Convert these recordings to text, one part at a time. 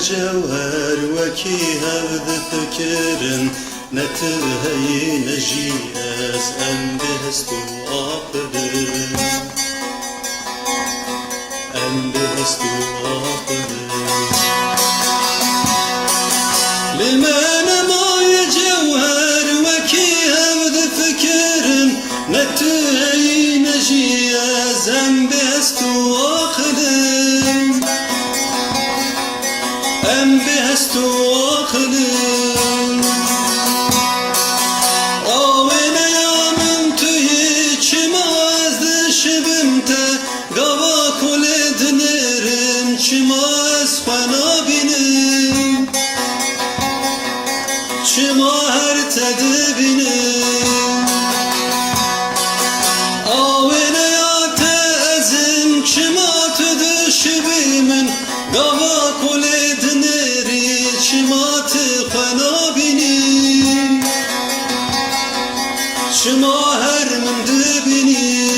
جوهر وكي هفذ فكرن نتهي نجيز أم بهستو آقدن أم بهستو آقدن لمن ما جوهر وكي هفذ فكرن نتهي نجيز أم بهستو آقدن أم بهستو آقدن آوين يا من توي چما از شبمت قوا كل دنرن چما از خنا بینم چما هر تدبینم آوين يا تأزم چما تدشبمن قوا كل دنري چما تخنا بینم چما هر من دبینم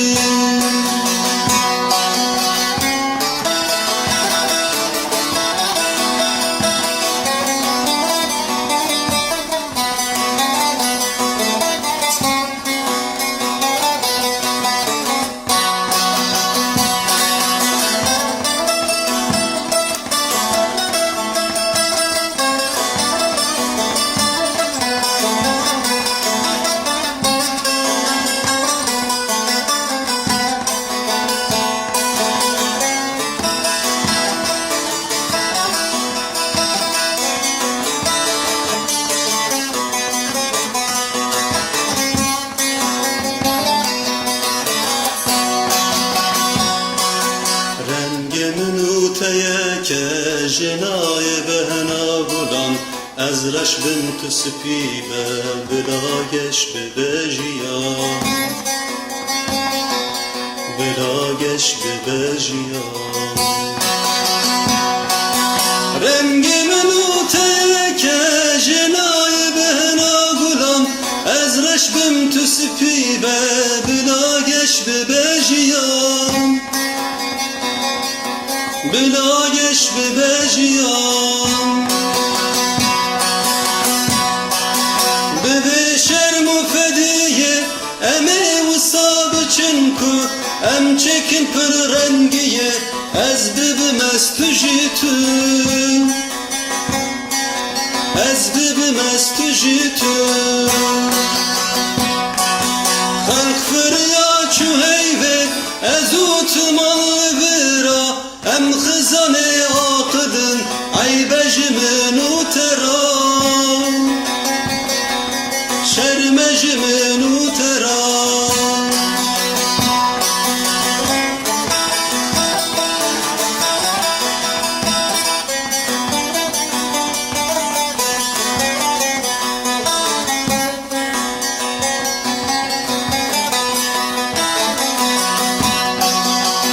که جنای بهنا بودن از رش بنت سپیبه بلاگش ببجیا بلاگش ببجیا رنگ منوته که جنای بهنا بودن از رش بنت سپیبه بلاگش ببجیا بلاگش ببجیام ببه شرم و فدیه امه و صاب چنکو ام چکن پر رنگیه از ببم از تو جیتو از ببم از تو جیتو خلق فریا چو هیوه از او تو مال